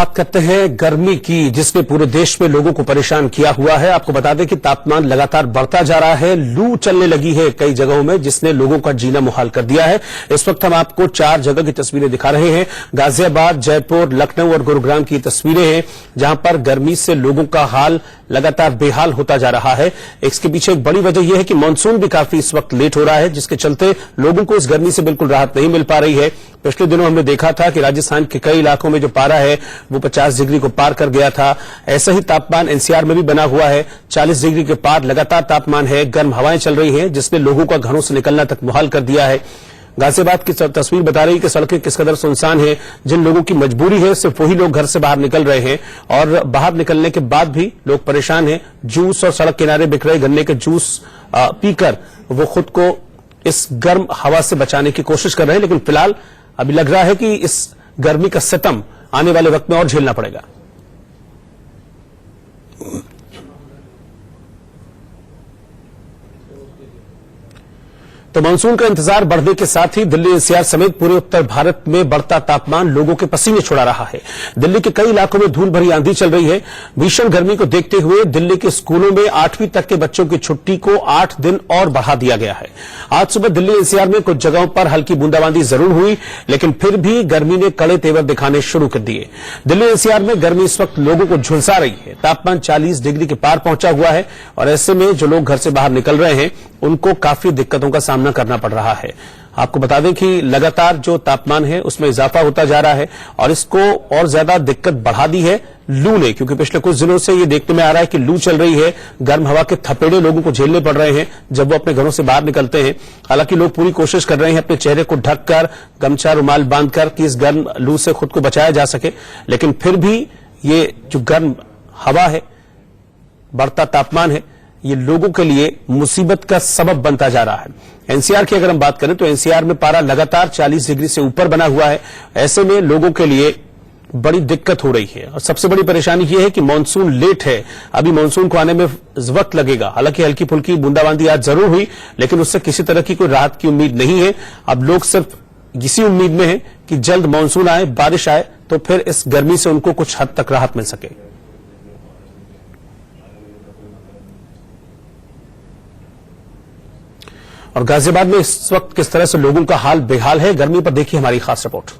बात करते हैं गर्मी की, जिसने पूरे देश में लोगों को परेशान किया हुआ है। आपको बता दें कि तापमान लगातार बढ़ता जा रहा है, लू चलने लगी है कई जगहों में, जिसने लोगों का जीना मुहाल कर दिया है। इस वक्त हम आपको 4 जगह की तस्वीरें दिखा रहे हैं। गाजियाबाद, जयपुर, लखनऊ और गुरुग्राम की तस्वीरें हैं, जहां पर गर्मी से लोगों का हाल लगातार बेहाल होता जा रहा है। इसके पीछे एक बड़ी वजह यह है कि मानसून भी काफी इस वक्त लेट हो रहा है, जिसके चलते लोगों को इस गर्मी से बिल्कुल राहत नहीं मिल पा रही है। पिछले दिनों हमने देखा था कि राजस्थान के कई इलाकों में जो पारा है वो 50 डिग्री को पार कर गया था। ऐसा ही तापमान एनसीआर में भी बना हुआ है, 40 डिग्री के पार लगातार तापमान है। गर्म हवाएं चल रही हैं, जिसने लोगों का घरों से निकलना तक मुहाल कर दिया है। गाजियाबाद की तस्वीर बता रही है कि सड़कें किस कदर सुनसान है। जिन लोगों की मजबूरी है सिर्फ वही लोग घर से बाहर निकल रहे हैं, और बाहर निकलने के बाद भी लोग परेशान हैं। जूस और सड़क किनारे बिक रहे गन्ने के जूस पीकर वो खुद को इस गर्म हवा से बचाने की कोशिश कर रहे हैं, लेकिन फिलहाल अभी लग रहा है कि इस गर्मी का सितम आने वाले वक्त में और झेलना पड़ेगा। तो मानसून का इंतजार बढ़ने के साथ ही दिल्ली एनसीआर समेत पूरे उत्तर भारत में बढ़ता तापमान लोगों के पसीने छुड़ा रहा है। दिल्ली के कई इलाकों में धूल भरी आंधी चल रही है। भीषण गर्मी को देखते हुए दिल्ली के स्कूलों में 8वीं तक के बच्चों की छुट्टी को 8 दिन और बढ़ा दिया गया है। आज सुबह दिल्ली एनसीआर में कुछ जगहों पर हल्की बूंदाबांदी जरूर हुई, लेकिन फिर भी गर्मी ने कड़े तेवर दिखाने शुरू कर दिए। दिल्ली एनसीआर में गर्मी इस वक्त लोगों को झुलसा रही है। तापमान 40 डिग्री के पार पहुंचा हुआ है, और ऐसे में जो लोग घर से बाहर निकल रहे हैं उनको काफी दिक्कतों का सामना करना पड़ रहा है। आपको बता दें कि लगातार जो तापमान है उसमें इजाफा होता जा रहा है, और इसको और ज्यादा दिक्कत बढ़ा दी है लू ने, क्योंकि पिछले कुछ दिनों से ये देखने में आ रहा है कि लू चल रही है। गर्म हवा के थपेड़े लोगों को झेलने पड़ रहे हैं जब वो अपने घरों से बाहर निकलते हैं। हालांकि लोग पूरी कोशिश कर रहे हैं अपने चेहरे को ढककर, गमछा रुमाल बांधकर, कि इस गर्म लू से खुद को बचाया जा सके, लेकिन फिर भी ये जो गर्म हवा है, बढ़ता तापमान है, ये लोगों के लिए मुसीबत का सबब बनता जा रहा है। एनसीआर की अगर हम बात करें तो एनसीआर में पारा लगातार 40 डिग्री से ऊपर बना हुआ है। ऐसे में लोगों के लिए बड़ी दिक्कत हो रही है, और सबसे बड़ी परेशानी यह है कि मानसून लेट है। अभी मानसून को आने में वक्त लगेगा। हालांकि हल्की फुल्की बूंदाबांदी आज जरूर हुई, लेकिन उससे किसी तरह की कोई राहत की उम्मीद नहीं है। अब लोग सिर्फ इसी उम्मीद में है कि जल्द मानसून आए, बारिश आए, तो फिर इस गर्मी से उनको कुछ हद तक राहत मिल सके। और गाजियाबाद में इस वक्त किस तरह से लोगों का हाल बेहाल है, गर्मी पर देखिए हमारी खास रिपोर्ट।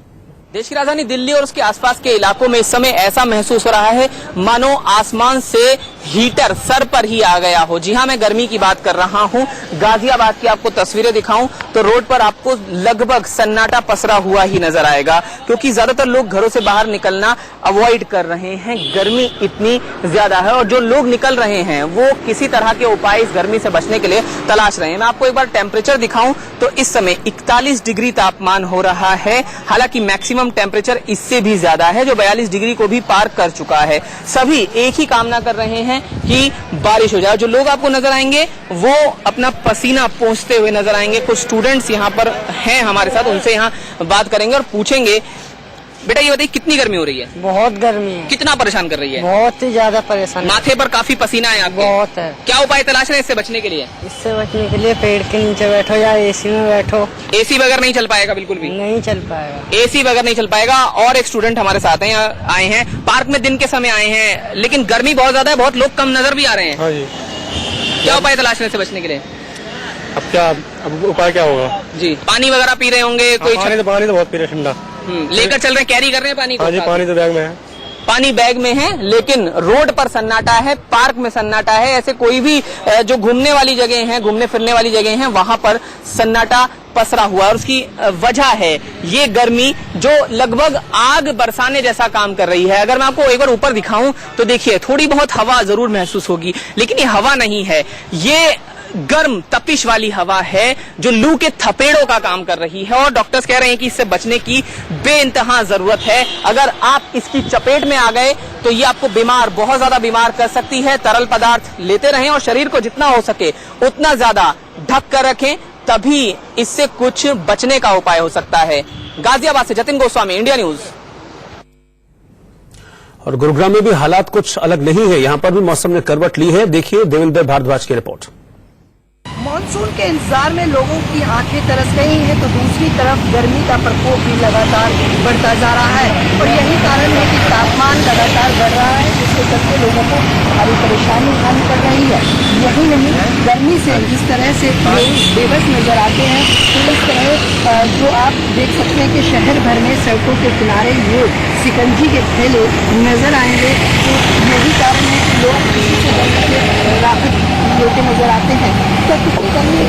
देश की राजधानी दिल्ली और उसके आसपास के इलाकों में इस समय ऐसा महसूस हो रहा है मानो आसमान से हीटर सर पर ही आ गया हो। जी हां, मैं गर्मी की बात कर रहा हूं। गाजियाबाद की आपको तस्वीरें दिखाऊं तो रोड पर आपको लगभग सन्नाटा पसरा हुआ ही नजर आएगा, क्योंकि ज्यादातर लोग घरों से बाहर निकलना अवॉइड कर रहे हैं। गर्मी इतनी ज्यादा है, और जो लोग निकल रहे हैं वो किसी तरह के उपाय इस गर्मी से बचने के लिए तलाश रहे हैं। मैं आपको एक बार टेम्परेचर दिखाऊं तो इस समय 41 डिग्री तापमान हो रहा है। हालांकि मैक्सिमम टेम्परेचर इससे भी ज्यादा है, जो 42 डिग्री को भी पार कर चुका है। सभी एक ही कामना कर रहे हैं कि बारिश हो जाए। जो लोग आपको नजर आएंगे वो अपना पसीना पोंछते हुए नजर आएंगे। कुछ स्टूडेंट्स यहाँ पर हैं हमारे साथ, उनसे यहाँ बात करेंगे और पूछेंगे, बेटा ये बताइए कितनी गर्मी हो रही है? बहुत गर्मी है। कितना परेशान कर रही है? बहुत ही ज्यादा परेशान। माथे पर काफी पसीना है आपके? बहुत है। क्या उपाय तलाश रहे हैं इससे बचने के लिए? इससे बचने के लिए पेड़ के नीचे बैठो या एसी में बैठो। एसी बगैर नहीं चल पाएगा? बिल्कुल भी नहीं चल पाएगा। एसी बगैर नहीं चल पाएगा। और एक स्टूडेंट हमारे साथ हैं, यहाँ आए हैं पार्क में, दिन के समय आए हैं, लेकिन गर्मी बहुत ज्यादा है, बहुत लोग कम नजर भी आ रहे हैं। हाँ जी। क्या उपाय तलाश रहे हैं इससे बचने के लिए? अब उपाय क्या होगा जी, पानी वगैरह पी रहे होंगे? कोई पानी तो बहुत पी रहे, ठंडा लेकर चल रहे हैं, कैरी कर रहे हैं पानी को? हाँ जी, पानी तो बैग में है। पानी बैग में है, लेकिन रोड पर सन्नाटा है, पार्क में सन्नाटा है। ऐसे कोई भी जो घूमने वाली जगह हैं, घूमने फिरने वाली जगह हैं, वहां पर सन्नाटा पसरा हुआ है। उसकी वजह है ये गर्मी जो लगभग आग बरसाने जैसा काम कर रही है। अगर मैं आपको एक बार ऊपर दिखाऊं तो देखिए थोड़ी बहुत हवा जरूर महसूस होगी, लेकिन ये हवा नहीं है, ये गर्म तपिश वाली हवा है जो लू के थपेड़ों का काम कर रही है। और डॉक्टर्स कह रहे हैं कि इससे बचने की बेइंतहा जरूरत है। अगर आप इसकी चपेट में आ गए तो ये आपको बहुत ज्यादा बीमार कर सकती है। तरल पदार्थ लेते रहें और शरीर को जितना हो सके उतना ज्यादा ढक कर रखें, तभी इससे कुछ बचने का उपाय हो सकता है। गाजियाबाद से जतिन गोस्वामी, इंडिया न्यूज। और गुरुग्राम में भी हालात कुछ अलग नहीं है, यहां पर भी मौसम ने करवट ली है। देखिए देवेंद्र भारद्वाज की रिपोर्ट। मानसून के इंतजार में लोगों की आंखें तरस गई हैं, तो दूसरी तरफ गर्मी का प्रकोप भी लगातार बढ़ता जा रहा है, और यही कारण है कि तापमान लोगों को भारी परेशानी उठानी पड़ रही है। यही नहीं, गर्मी से जिस तरह से लोग बेबस नजर आते हैं, तो इस तरह जो आप देख सकते हैं कि शहर भर में सड़कों के किनारे ये शिकंजी के ठेले नजर आएंगे। तो यही कारण है कि लोग इसी से गर्मी से राहत लेते नजर आते हैं। तो गर्मी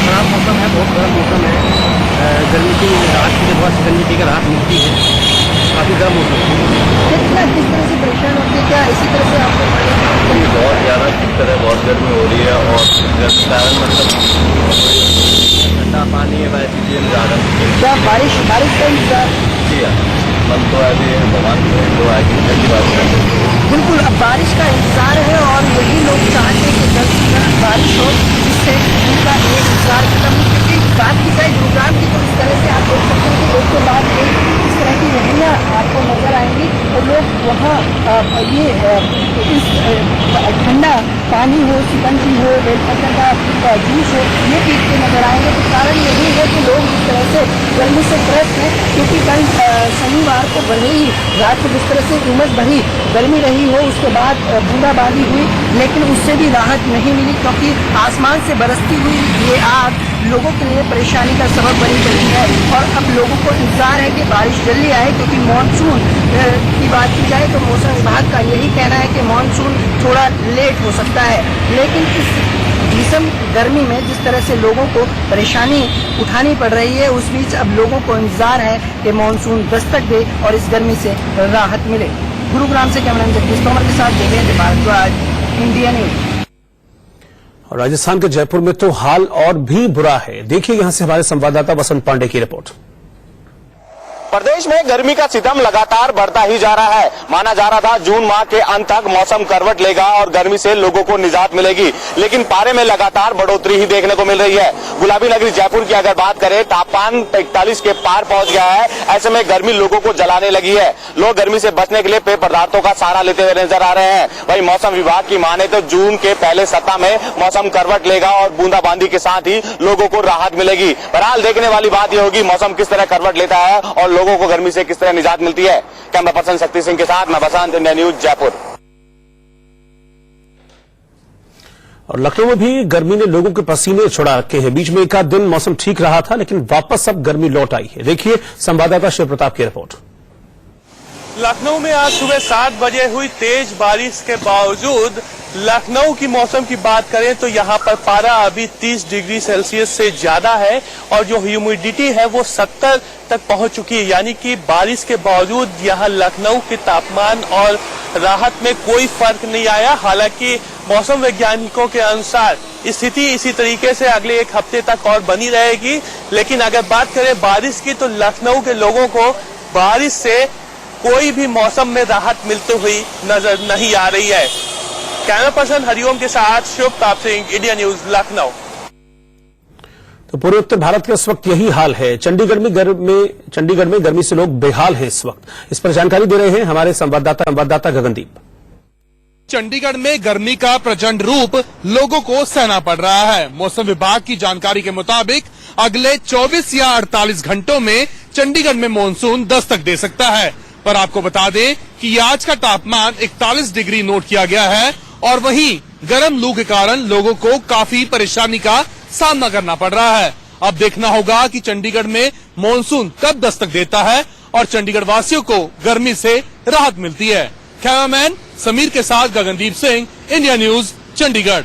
खराब मौसम है, बहुत गर्म मौसम है। गर्मी की राहत के लिए बहुत शिकंजी पी कर राहत मिलती है। काफ़ी गर्म मौसम है। किस तरह से परेशान होते हैं, क्या इसी तरह से आपको बहुत ज़्यादा किस तरह बहुत गर्मी हो रही है और गर्मी कारण मतलब ठंडा पानी है वैसे चीज़ें ज़्यादा क्या बारिश का इंतजार? जी हाँ, मन तो अभी भगवान तो आएगी जल्दी बारिश कर देंगे। बिल्कुल, अब बारिश का इंतजार है और यही लोग चाहते हैं कि जल्द से जल्द बारिश हो, जिससे उनका ये इंतजार खत्म हो। क्योंकि बात की जाए गुरुग्राम की, तो इस तरह से आप देख सकते हैं कि एक के बाद एक इस तरह की रैलियाँ आपको नजर आएंगी और लोग वहाँ ये इस ठंडा पानी हो, शिकंजी हो, बेलपत्र का जूस हो, ये पीते नजर आएंगे। तो कारण यही है कि लोग इस तरह से गर्मी से त्रस्त हैं, क्योंकि कल शनिवार को भले ही रात को जिस तरह से उमस भरी गर्मी रही हो, उसके बाद बूंदाबांदी हुई, लेकिन उससे भी राहत नहीं मिली, क्योंकि आसमान से बरसती हुई ये आग लोगों के लिए परेशानी का सबब बनी रही है। और अब लोगों को इंतजार है कि बारिश जल्दी आए, क्योंकि मानसून की बात की जाए तो मौसम विभाग का यही कहना है कि मानसून थोड़ा लेट हो सकता है। लेकिन इस भीषण गर्मी में जिस तरह से लोगों को परेशानी उठानी पड़ रही है, उस बीच अब लोगों को इंतजार है कि मानसून दस्तक दे और इस गर्मी से राहत मिले। गुरुग्राम से कैमरामैन जगदीश तोमर के साथ देवेंद्र भारद्वाज, इंडिया न्यूज। और राजस्थान के जयपुर में तो हाल और भी बुरा है। देखिए यहां से हमारे संवाददाता वसंत पांडे की रिपोर्ट। प्रदेश में गर्मी का सितम लगातार बढ़ता ही जा रहा है। माना जा रहा था जून माह के अंत तक मौसम करवट लेगा और गर्मी से लोगों को निजात मिलेगी, लेकिन पारे में लगातार बढ़ोतरी ही देखने को मिल रही है। गुलाबी नगरी जयपुर की अगर बात करें, तापमान 41 के पार पहुंच गया है। ऐसे में गर्मी लोगों को जलाने लगी है। लोग गर्मी से बचने के लिए पेय पदार्थों का सहारा लेते हुए नजर आ रहे हैं। वहीं मौसम विभाग की माने तो जून के पहले सप्ताह में मौसम करवट लेगा और बूंदाबांदी के साथ ही लोगों को राहत मिलेगी। बहरहाल देखने वाली बात यह होगी मौसम किस तरह करवट लेता है और लोगों को गर्मी से किस तरह निजात मिलती है। कैमरा पर्सन शक्ति सिंह के साथ मैं बसंत, इंडिया न्यूज जयपुर। और लखनऊ में भी गर्मी ने लोगों के पसीने छुड़ा रखे हैं। बीच में एक आध दिन मौसम ठीक रहा था, लेकिन वापस अब गर्मी लौट आई है। देखिए संवाददाता शिव प्रताप की रिपोर्ट। लखनऊ में आज सुबह 7 बजे हुई तेज बारिश के बावजूद लखनऊ की मौसम की बात करें तो यहाँ पर पारा अभी 30 डिग्री सेल्सियस से ज्यादा है और जो ह्यूमिडिटी है वो 70 तक पहुंच चुकी है। यानी कि बारिश के बावजूद यहाँ लखनऊ के तापमान और राहत में कोई फर्क नहीं आया। हालांकि मौसम वैज्ञानिकों के अनुसार स्थिति इसी तरीके से अगले एक हफ्ते तक और बनी रहेगी। लेकिन अगर बात करें बारिश की तो लखनऊ के लोगों को बारिश से कोई भी मौसम में राहत मिलती हुई नजर नहीं आ रही है। कैमरा पर्सन हरिओम के साथ शिव प्रताप सिंह, इंडिया न्यूज, लखनऊ। तो पूरे उत्तर भारत का इस वक्त यही हाल है। चंडीगढ़ में गर्मी से लोग बेहाल हैं इस वक्त। इस पर जानकारी दे रहे हैं हमारे संवाददाता गगनदीप। चंडीगढ़ में गर्मी का प्रचंड रूप लोगों को सहना पड़ रहा है। मौसम विभाग की जानकारी के मुताबिक अगले 24 या 48 घंटों में चंडीगढ़ में मानसून दस्तक दे सकता है। पर आपको बता दें कि आज का तापमान 41 डिग्री नोट किया गया है और वहीं गर्म लू के कारण लोगों को काफी परेशानी का सामना करना पड़ रहा है। अब देखना होगा कि चंडीगढ़ में मानसून कब दस्तक देता है और चंडीगढ़ वासियों को गर्मी से राहत मिलती है। कैमरामैन समीर के साथ गगनदीप सिंह, इंडिया न्यूज, चंडीगढ़।